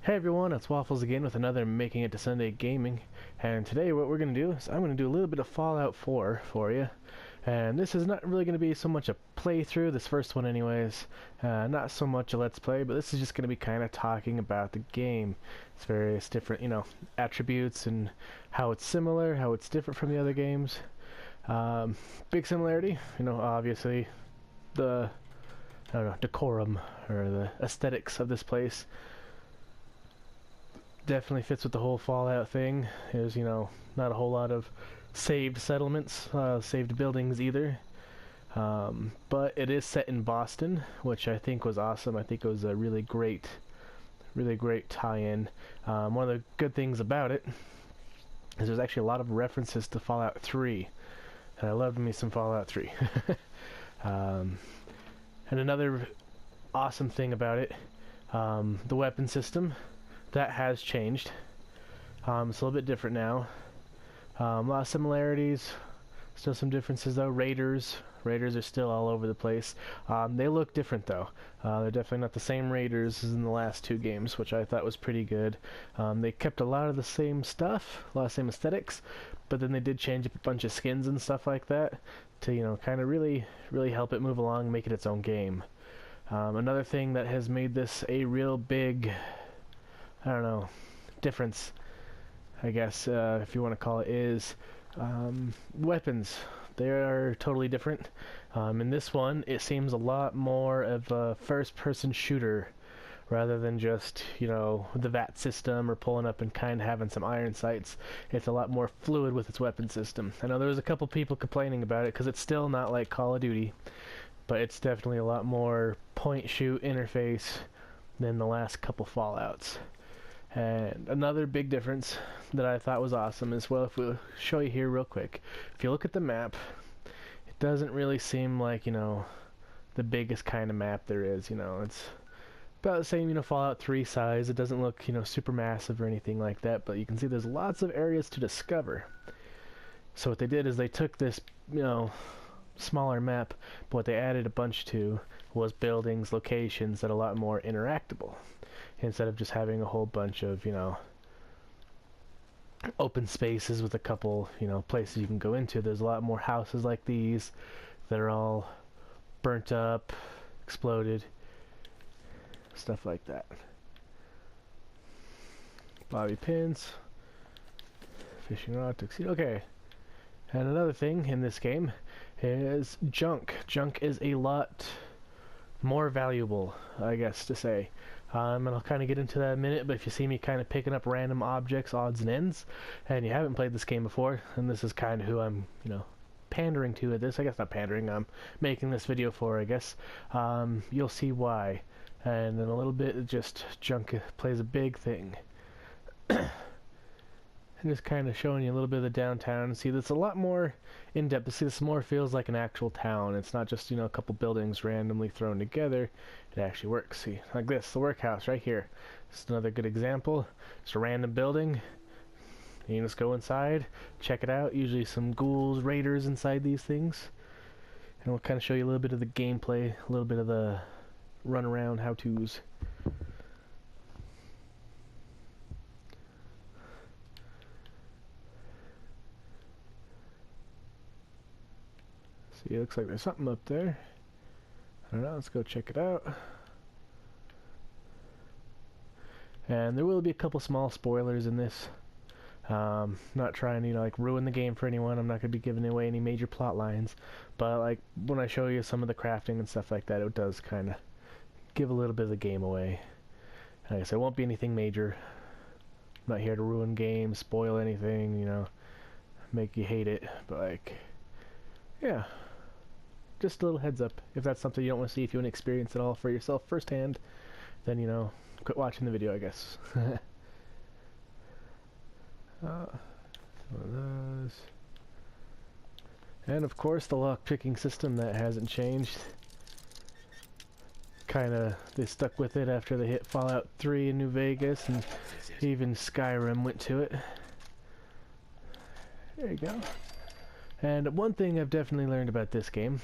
Hey everyone, it's Waffles again with another Making It to Sunday Gaming, and today what we're going to do is I'm going to do a little bit of Fallout 4 for you, and this is not really going to be so much a playthrough, this first one anyways, not so much a let's play, but this is just going to be kind of talking about the game, its various different, attributes and how it's similar, how it's different from the other games. Big similarity, obviously the, decorum, or the aesthetics of this place definitely fits with the whole Fallout thing. There's, not a whole lot of saved settlements, saved buildings either. But it is set in Boston, which I think was awesome. I think it was a really great tie-in. One of the good things about it is there's actually a lot of references to Fallout 3. And I loved me some Fallout 3. And another awesome thing about it, the weapon system. That has changed. It's a little bit different now. A lot of similarities, still some differences though. Raiders are still all over the place. They look different though. They're definitely not the same Raiders as in the last two games, which I thought was pretty good. They kept a lot of the same stuff, a lot of same aesthetics, but then they did change up a bunch of skins and stuff like that to, kind of really help it move along, make it its own game. Another thing that has made this a real big, difference, I guess, if you want to call it, is weapons. They are totally different. In this one, it seems a lot more of a first-person shooter rather than just, the VAT system or pulling up and kind of having some iron sights. It's a lot more fluid with its weapon system. I know there was a couple people complaining about it because it's still not like Call of Duty, but it's definitely a lot more point-shoot interface than the last couple Fallouts. And another big difference that I thought was awesome is, well, if we'll show you here real quick, if you look at the map, it doesn't really seem like, the biggest kind of map there is, it's about the same, Fallout 3 size. It doesn't look, super massive or anything like that, but you can see there's lots of areas to discover. So what they did is they took this, smaller map, but what they added a bunch to was buildings, locations that are a lot more interactable, instead of just having a whole bunch of, open spaces with a couple, places you can go into. There's a lot more houses like these that are all burnt up, exploded, stuff like that. Bobby pins, fishing rod, tuxedo. Okay. And another thing in this game is junk. Junk is a lot more valuable, I guess to say. And I'll kind of get into that in a minute, but if you see me kind of picking up random objects, odds and ends, and you haven't played this game before, and this is kind of who I'm, pandering to at this. I guess not pandering, I'm making this video for, I guess. You'll see why. And in a little bit, just junk plays a big thing. And just kind of showing you a little bit of the downtown. See, that's a lot more in-depth. See, this more feels like an actual town. It's not just, a couple buildings randomly thrown together. It actually works. See, like this, the workhouse right here. This is another good example. It's a random building. You can just go inside, check it out. Usually some ghouls, raiders inside these things. And we'll kind of show you a little bit of the gameplay, a little bit of the run-around how-tos. See, it looks like there's something up there. I don't know, let's go check it out. And there will be a couple small spoilers in this. Not trying to, ruin the game for anyone. I'm not going to be giving away any major plot lines. But, when I show you some of the crafting and stuff like that, it does kind of give a little bit of the game away. And like I said, it won't be anything major. I'm not here to ruin games, spoil anything, make you hate it. But, yeah. Just a little heads up. If that's something you don't want to see, if you want to experience it all for yourself firsthand, then, quit watching the video, I guess. One of those. And, of course, the lock-picking system, that hasn't changed. They stuck with it after they hit Fallout 3 in New Vegas, and even Skyrim went to it. There you go. And one thing I've definitely learned about this game,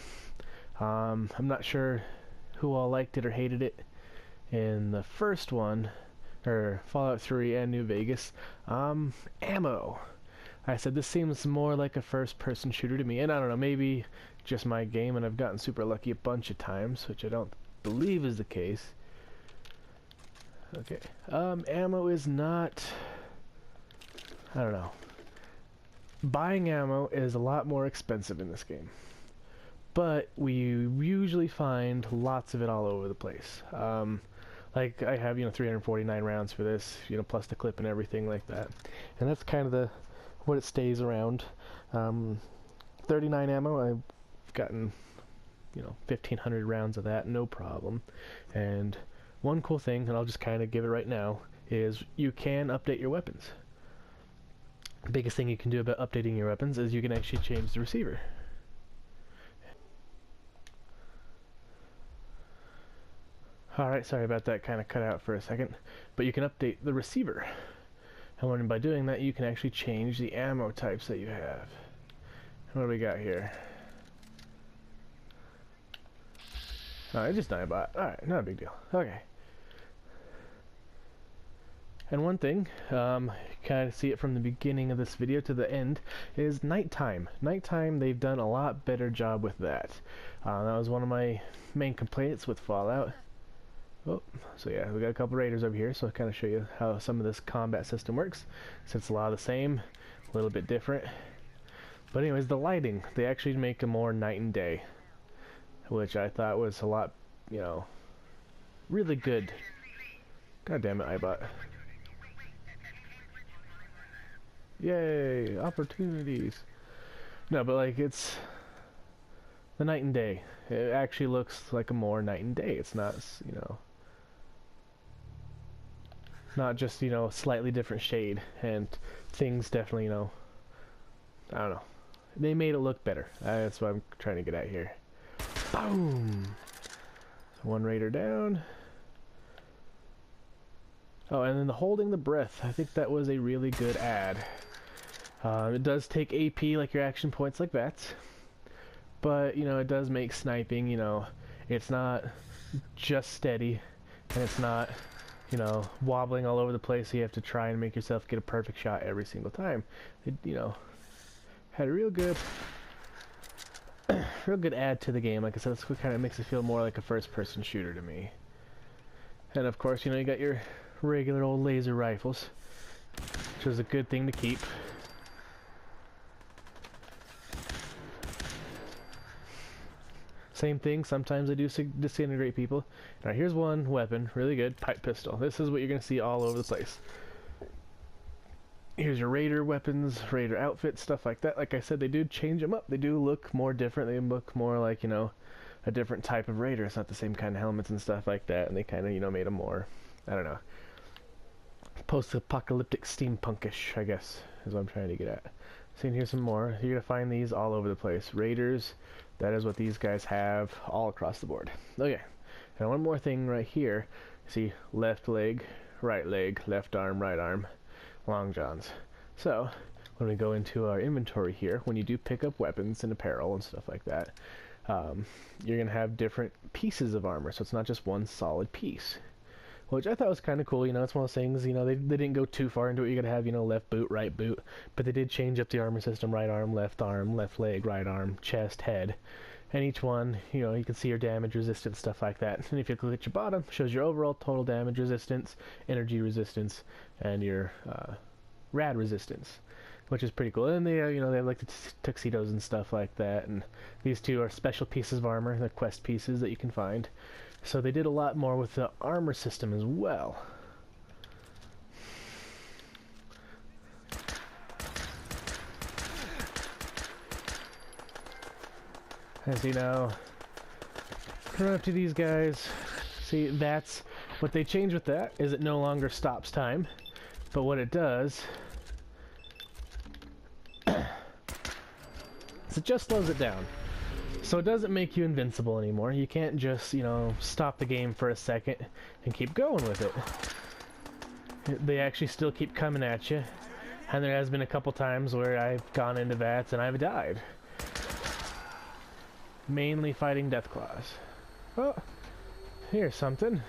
I'm not sure who all liked it or hated it in the first one, or Fallout 3 and New Vegas. Ammo. I said this seems more like a first-person shooter to me, and I don't know, maybe just my game, and I've gotten super lucky a bunch of times, which I don't believe is the case. Okay, ammo is not, I don't know. Buying ammo is a lot more expensive in this game, but we usually find lots of it all over the place. Like I have, 349 rounds for this, plus the clip and everything like that, and that's kind of what it stays around. 39 ammo, I've gotten 1,500 rounds of that, no problem. And one cool thing, and I'll just kind of give it right now, is you can update your weapons. The biggest thing you can do about updating your weapons is you can actually change the receiver. Alright, sorry about that, kind of cut out for a second. But you can update the receiver. And by doing that, you can actually change the ammo types that you have. What do we got here? Alright, just Nightbot. Alright, not a big deal. Okay. And one thing, kind of see it from the beginning of this video to the end, is nighttime. Nighttime, they've done a lot better job with that. That was one of my main complaints with Fallout. Oh, so yeah, we got a couple raiders over here, so I'll kind of show you how some of this combat system works. Since a lot of the same, a little bit different. But anyways, the lighting, they actually make it more night and day, which I thought was a lot, really good. God damn it, iBot. Yay, opportunities. No, but like, it's the night and day. It actually looks like a more night and day. It's not, not just, slightly different shade, and things definitely, I don't know. They made it look better. That's what I'm trying to get at here. Boom! One raider down. Oh, and then the holding the breath. I think that was a really good add. It does take AP like your action points like that. But, it does make sniping, it's not just steady, and it's not, wobbling all over the place, so you have to try and make yourself get a perfect shot every single time. It, had a real good add to the game. Like I said, that's what kind of makes it feel more like a first-person shooter to me. And of course, you got your regular old laser rifles, which is a good thing to keep. Same thing, sometimes I do disintegrate people. Now here's one weapon, really good, pipe pistol. This is what you're going to see all over the place. Here's your raider weapons, raider outfits, stuff like that. Like I said, they do change them up. They do look more different. They look more like, a different type of raider. It's not the same kind of helmets and stuff like that. And they kind of, made them more, I don't know, post-apocalyptic steampunkish, I guess, is what I'm trying to get at. See, here's some more. You're going to find these all over the place. Raiders, that is what these guys have all across the board. Okay, and one more thing right here. See, left leg, left arm, right arm, long johns. So, when we go into our inventory here, when you do pick up weapons and apparel and stuff like that, you're going to have different pieces of armor, so it's not just one solid piece. Which I thought was kind of cool, it's one of those things, they didn't go too far into it. You're going to have, left boot, right boot, but they did change up the armor system, right arm, left leg, right arm, chest, head, and each one, you can see your damage resistance, stuff like that. And if you look at your bottom, it shows your overall total damage resistance, energy resistance, and your rad resistance, which is pretty cool. And they, they have like the tuxedos and stuff like that, and these two are special pieces of armor, the quest pieces that you can find. So they did a lot more with the armor system as well. As you know, run up to these guys. See, that's what they changed with that, is it no longer stops time, but what it does is it just slows it down. So it doesn't make you invincible anymore. You can't just, stop the game for a second and keep going with it. They actually still keep coming at you. And there has been a couple times where I've gone into VATS and I've died. Mainly fighting Deathclaws. Oh, here's something.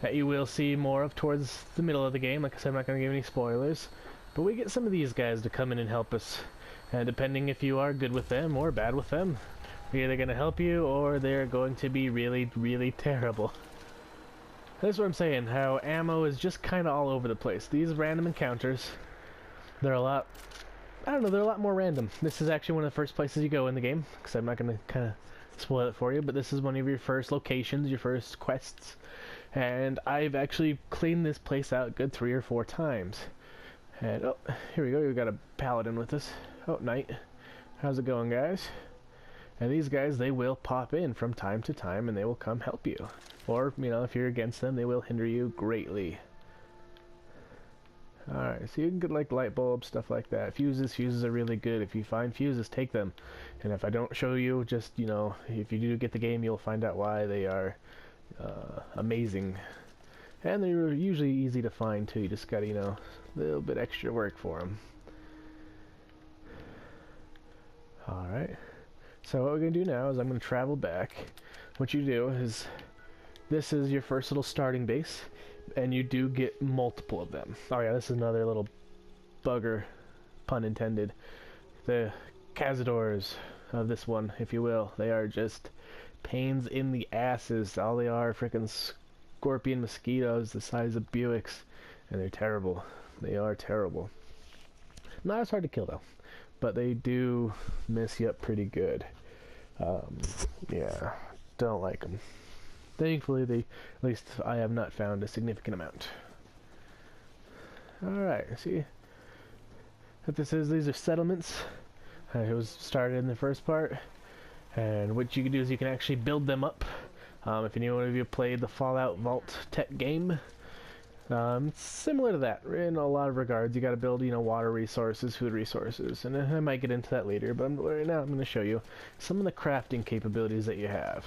that you will see more of towards the middle of the game. Like I said, I'm not going to give any spoilers. But we get some of these guys to come in and help us. And depending if you are good with them or bad with them, they're either going to help you or they're going to be really, really terrible. That's what I'm saying, how ammo is just kind of all over the place. These random encounters, they're a lot, I don't know, they're a lot more random. This is actually one of the first places you go in the game, because I'm not going to kind of spoil it for you, but this is one of your first locations, your first quests. And I've actually cleaned this place out good 3 or 4 times. And, oh, here we go, we've got a paladin with us. Oh, Knight. How's it going, guys? And these guys, they will pop in from time to time, and they will come help you. Or, you know, if you're against them, they will hinder you greatly. Alright, so you can get, like, light bulbs, stuff like that. Fuses are really good. If you find fuses, take them. And if I don't show you, just, you know, if you do get the game, you'll find out why they are amazing. And they're usually easy to find, too. You just gotta, you know, a little bit extra work for them. Alright. So what we're going to do now is I'm going to travel back. What you do is, this is your first little starting base, and you do get multiple of them. Oh yeah, this is another little bugger, pun intended. The Cazadors of this one, if you will. They are just pains in the asses. All they are freaking scorpion mosquitoes the size of Buicks, and they're terrible. They are terrible. Not as hard to kill though, but they do mess you up pretty good. Yeah, don't like them. Thankfully, at least I have not found a significant amount. Alright, see what this is? These are settlements. It was started in the first part. And what you can do is you can actually build them up. If anyone of you played the Fallout Vault Tech game, it's similar to that in a lot of regards. You got to build, you know, water resources, food resources, and I might get into that later. But right now I'm going to show you some of the crafting capabilities that you have.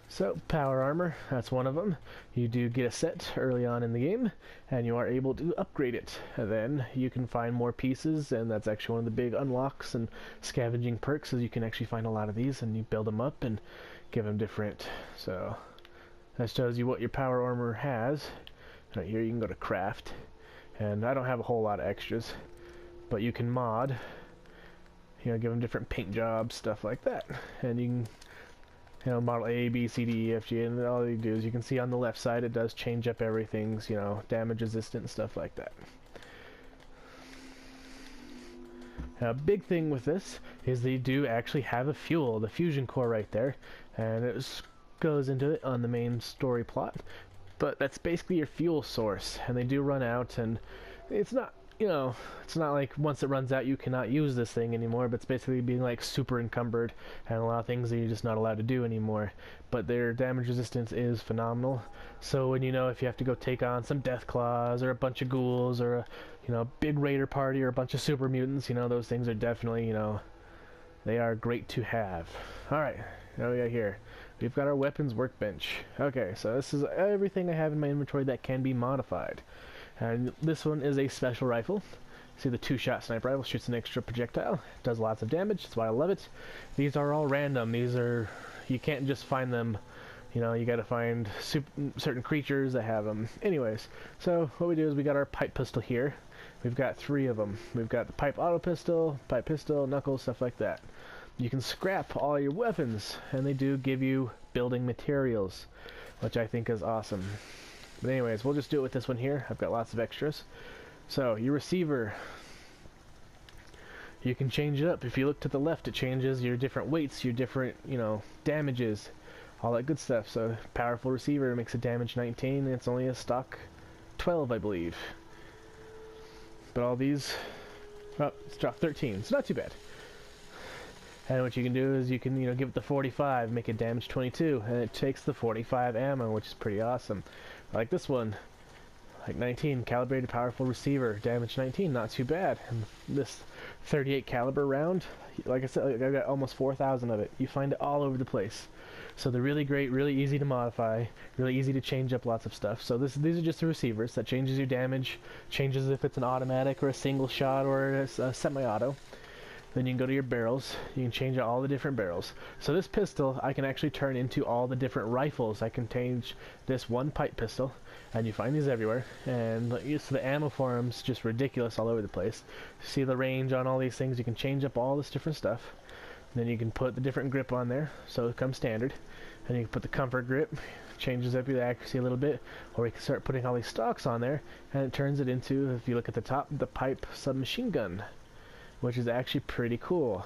So, power armor, that's one of them. You do get a set early on in the game, and you are able to upgrade it. And then you can find more pieces, and that's actually one of the big unlocks and scavenging perks, is you can actually find a lot of these, and you build them up and give them different. So, that shows you what your power armor has. Right here you can go to craft, and I don't have a whole lot of extras, but you can mod, you know, give them different paint jobs, stuff like that, and you can, you know, model A, B, C, D, E, F, G, and all you do is you can see on the left side it does change up everything's, you know, damage resistant and stuff like that. Now, a big thing with this is they do actually have a fuel, the fusion core right there, and it goes into it on the main story plot. But that's basically your fuel source, and they do run out, and it's not, you know, it's not like once it runs out you cannot use this thing anymore, but it's basically being like super encumbered, and a lot of things that you're just not allowed to do anymore. But their damage resistance is phenomenal, so when, you know, if you have to go take on some death claws, or a bunch of ghouls, or a, you know, big raider party, or a bunch of super mutants, you know, those things are definitely, you know, they are great to have. Alright, now we got here. We've got our weapons workbench. Okay, so this is everything I have in my inventory that can be modified. And this one is a special rifle. See, the 2-shot sniper rifle shoots an extra projectile. It does lots of damage, that's why I love it. These are all random. These are, you can't just find them, you know, you gotta find certain creatures that have them. Anyways, so what we do is we got our pipe pistol here. We've got 3 of them. We've got the pipe auto pistol, knuckles, stuff like that. You can scrap all your weapons, and they do give you building materials, which I think is awesome. But anyways, we'll just do it with this one here. I've got lots of extras. So, your receiver, you can change it up. If you look to the left, it changes your different weights, your different, you know, damages, all that good stuff. So, powerful receiver makes a damage 19, and it's only a stock 12, I believe. But all these, oh, it's dropped 13. It's not too bad. And what you can do is you can, you know, give it the 45, make it damage 22, and it takes the 45 ammo, which is pretty awesome. Like this one, like 19, calibrated powerful receiver, damage 19, not too bad. And this 38 caliber round, like I said, I've got almost 4,000 of it. You find it all over the place. So they're really great, really easy to modify, really easy to change up lots of stuff. So these are just the receivers. That changes your damage, changes if it's an automatic or a single shot or a semi-auto. Then you can go to your barrels. You can change out all the different barrels. So this pistol I can actually turn into all the different rifles. I can change this one pipe pistol, and you find these everywhere. And so the ammo for them's just ridiculous all over the place. See the range on all these things. You can change up all this different stuff. Then you can put the different grip on there, so it comes standard. And you can put the comfort grip, changes up your accuracy a little bit, or we can start putting all these stocks on there, and it turns it into, if you look at the top, the pipe submachine gun, which is actually pretty cool.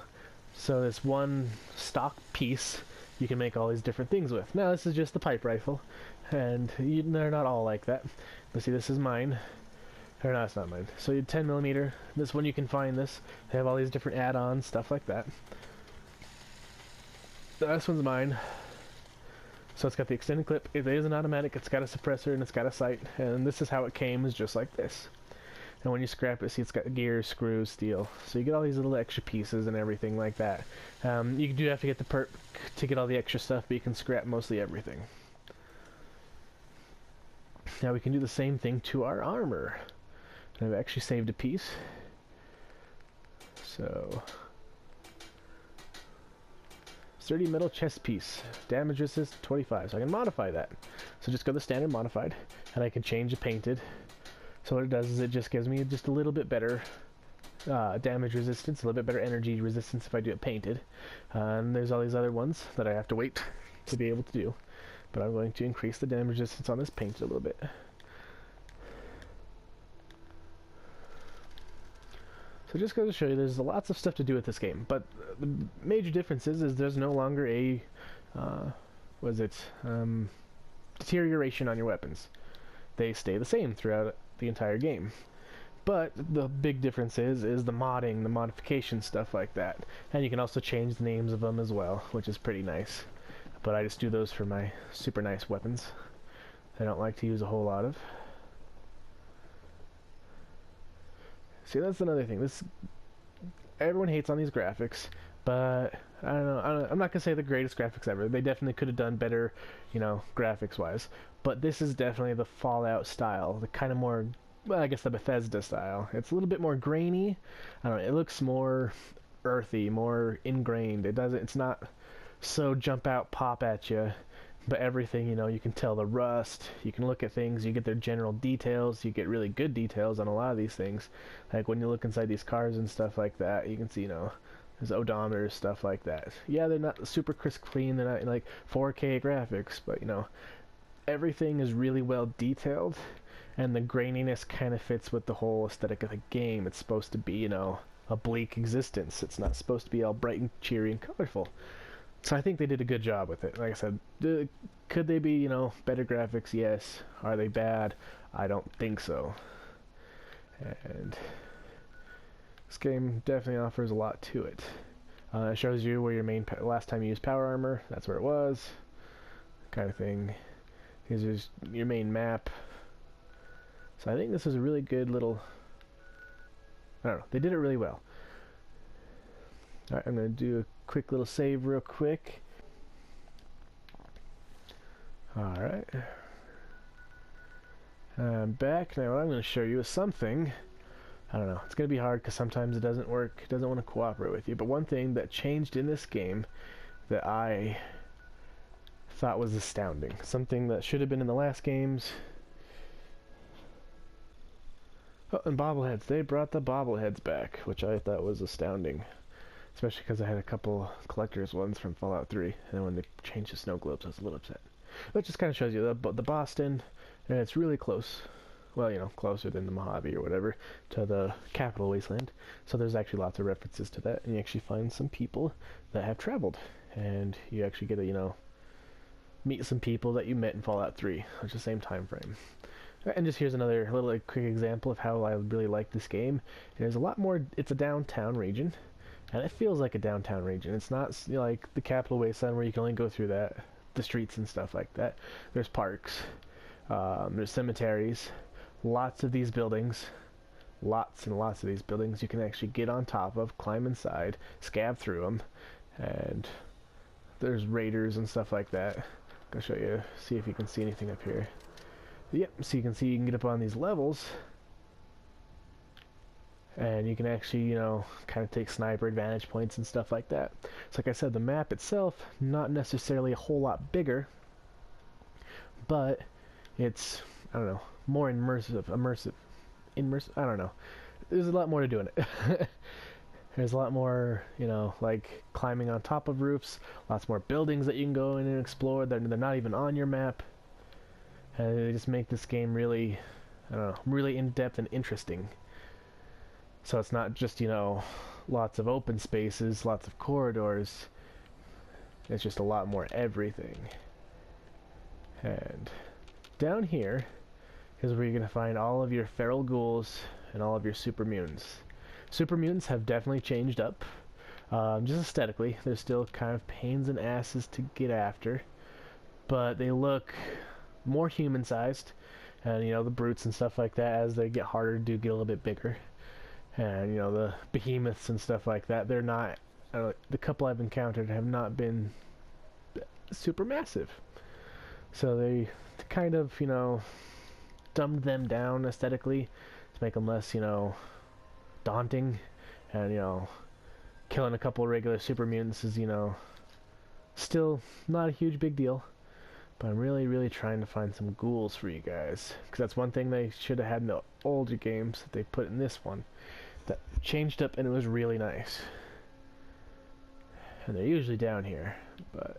So this one stock piece you can make all these different things with. Now this is just the pipe rifle, and they're not all like that. But see, this is mine. Or no, it's not mine. So you 10mm. This one you can find this. They have all these different add-ons, stuff like that. This one's mine. So it's got the extended clip. It is an automatic. It's got a suppressor and it's got a sight. And this is how it came, is just like this. And when you scrap it, see it's got gears, screws, steel. So you get all these little extra pieces and everything like that. You do have to get the perk to get all the extra stuff, but you can scrap mostly everything. Now we can do the same thing to our armor. And I've actually saved a piece. So... sturdy metal chest piece, damage resist 25, so I can modify that. So just go to standard modified, and I can change the painted. So what it does is it just gives me just a little bit better damage resistance, a little bit better energy resistance if I do it painted. And there's all these other ones that I have to wait to be able to do. But I'm going to increase the damage resistance on this painted a little bit. So just goes to show you there's lots of stuff to do with this game, but the major difference is there's no longer a, deterioration on your weapons. They stay the same throughout the entire game. But the big difference is the modding, the modification, stuff like that. And you can also change the names of them as well, which is pretty nice. But I just do those for my super nice weapons I don't like to use a whole lot of. See, that's another thing. Everyone hates on these graphics, but I don't know. I'm not gonna say the greatest graphics ever. They definitely could have done better, you know, graphics-wise. But this is definitely the Fallout style, the kind of more, well, I guess the Bethesda style. It's a little bit more grainy. I don't know. It looks more earthy, more ingrained. It's not so jump out, pop at you. But everything, you know, you can tell the rust, you can look at things, you get their general details, you get really good details on a lot of these things. Like when you look inside these cars and stuff like that, you can see, you know, there's odometers, stuff like that. Yeah, they're not super crisp clean, they're not like 4K graphics, but, you know, everything is really well detailed, and the graininess kind of fits with the whole aesthetic of the game. It's supposed to be, you know, a bleak existence. It's not supposed to be all bright and cheery and colorful. So I think they did a good job with it. Like I said, could they be, you know, better graphics? Yes. Are they bad? I don't think so. And this game definitely offers a lot to it. It shows you where your main last time you used power armor. That's where it was, kind of thing. Here's just your main map. So I think this is a really good little. I don't know. They did it really well. All right, I'm gonna do a quick little save real quick. Alright. I'm back. Now what I'm going to show you is something. I don't know. It's going to be hard because sometimes it doesn't work. It doesn't want to cooperate with you. But one thing that changed in this game that I thought was astounding. Something that should have been in the last games. Oh, and bobbleheads. They brought the bobbleheads back, which I thought was astounding. Especially because I had a couple collector's ones from Fallout 3, and then when they changed the snow globes, I was a little upset. That just kind of shows you the Boston, and it's really close. Well, you know, closer than the Mojave or whatever, to the capital wasteland. So there's actually lots of references to that, and you actually find some people that have traveled. And you actually get to, you know, meet some people that you met in Fallout 3, which is the same time frame. And just here's another little like, quick example of how I really like this game. There's a lot more, it's a downtown region. And it feels like a downtown region. It's not like the capital wasteland where you can only go through the streets and stuff like that. There's parks, there's cemeteries, lots of these buildings, lots and lots of these buildings you can actually get on top of, climb inside, scab through them, and there's raiders and stuff like that. I'll show you, see if you can see anything up here. Yep, so you can see you can get up on these levels, and you can actually, you know, kind of take sniper advantage points and stuff like that. So like I said, the map itself, not necessarily a whole lot bigger, but it's, I don't know, more immersive, I don't know. There's a lot more to doing it. There's a lot more, you know, like climbing on top of roofs, lots more buildings that you can go in and explore that they're not even on your map. And they just make this game really, I don't know, really in-depth and interesting. So it's not just, you know, lots of open spaces, lots of corridors. It's just a lot more everything. And down here is where you're going to find all of your feral ghouls and all of your super mutants. Super mutants have definitely changed up, just aesthetically. They're still kind of pains in asses to get after, but they look more human-sized, and you know, the brutes and stuff like that, as they get harder, do get a little bit bigger. And you know, the behemoths and stuff like that, they're not, the couple I've encountered have not been super massive. So they kind of, you know, dumbed them down aesthetically to make them less, you know, daunting. And you know, killing a couple of regular super mutants is, you know, still not a huge big deal. But I'm really trying to find some ghouls for you guys, because that's one thing they should have had in the older games that they put in this one that changed up, and it was really nice. And they're usually down here, but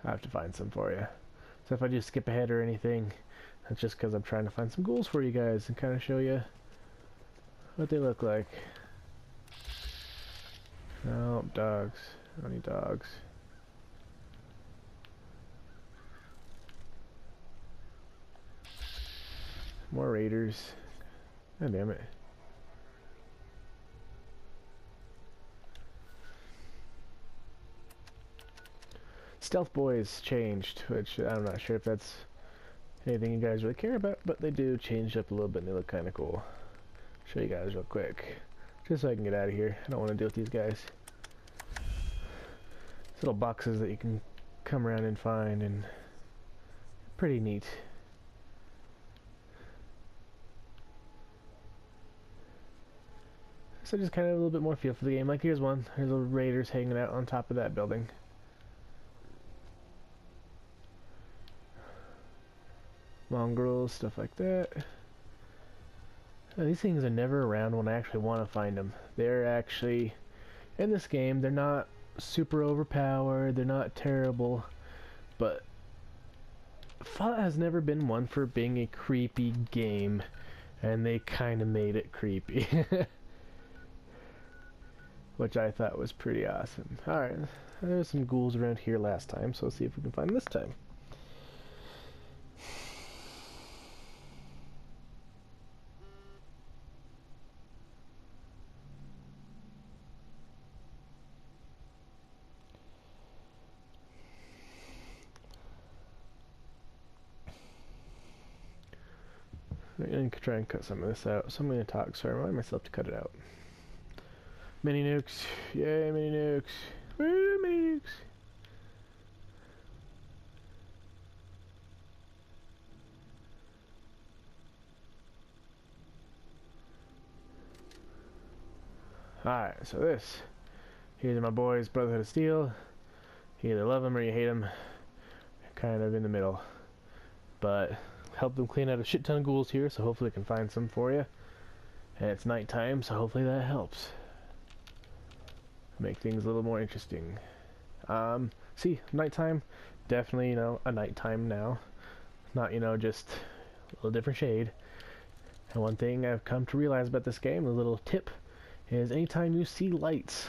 I have to find some for you. So if I just skip ahead or anything, that's just because I'm trying to find some ghouls for you guys and kind of show you what they look like. Oh, dogs. I don't need dogs. More raiders. God damn it. Stealth boys changed, which I'm not sure if that's anything you guys really care about, but they do change up a little bit and they look kind of cool. Show you guys real quick, just so I can get out of here. I don't want to deal with these guys. These little boxes that you can come around and find, and pretty neat. So just kind of a little bit more feel for the game. Like here's one. There's the raiders hanging out on top of that building. Mongrels, stuff like that. These things are never around when I actually want to find them. They're actually, in this game, they're not super overpowered, they're not terrible, but Fallout has never been one for being a creepy game, and they kind of made it creepy. Which I thought was pretty awesome. Alright, there's some ghouls around here last time, so let's see if we can find them this time. I'm going to try and cut some of this out, so I'm going to talk, so I remind myself to cut it out. Mini nukes, yay mini nukes, woo mini nukes. Alright, so here's my boys, Brotherhood of Steel. You either love them or you hate them, kind of in the middle. But help them clean out a shit ton of ghouls here, so hopefully I can find some for you. And it's nighttime, so hopefully that helps. Make things a little more interesting. See, nighttime, definitely, you know, a nighttime now. Not, you know, just a little different shade. And one thing I've come to realize about this game, a little tip, is anytime you see lights,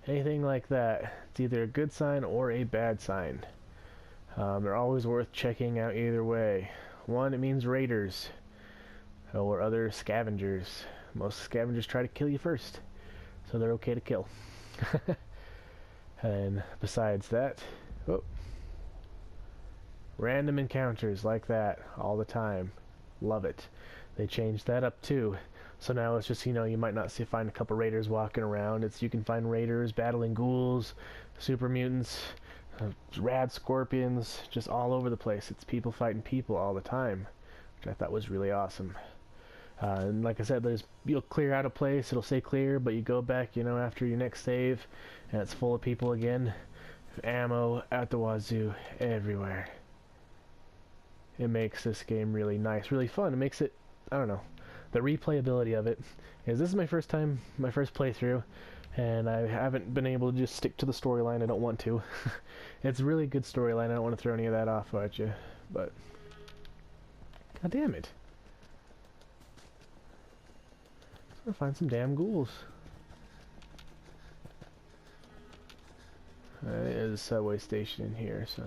anything like that, it's either a good sign or a bad sign. They're always worth checking out either way. One, it means raiders or other scavengers. Most scavengers try to kill you first, so they're okay to kill. And besides that, oh, random encounters like that all the time. Love it. They changed that up too. So now it's just, you know, you might not find a couple raiders walking around. It's you can find raiders battling ghouls, super mutants, Rad scorpions just all over the place. It's people fighting people all the time, which I thought was really awesome. And like I said, you'll clear out a place, it'll say clear, but you go back, you know, after your next save, and it's full of people again. Ammo at the wazoo everywhere. It makes this game really nice, really fun. It makes it, I don't know, the replayability of it is this is my first playthrough, and I haven't been able to just stick to the storyline. I don't want to. It's a really good storyline. I don't want to throw any of that off at you, but god damn it. I'm gonna find some damn ghouls. There's a subway station in here, so.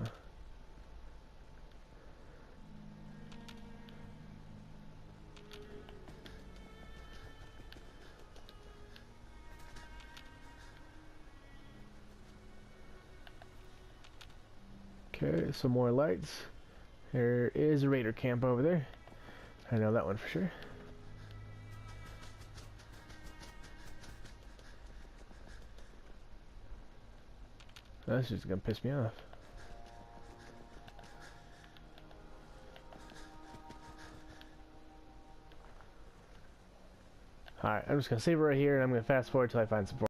Okay, some more lights. There is a raider camp over there. I know that one for sure. That's just gonna piss me off. Alright, I'm just gonna save it right here, and I'm gonna fast forward till I find some.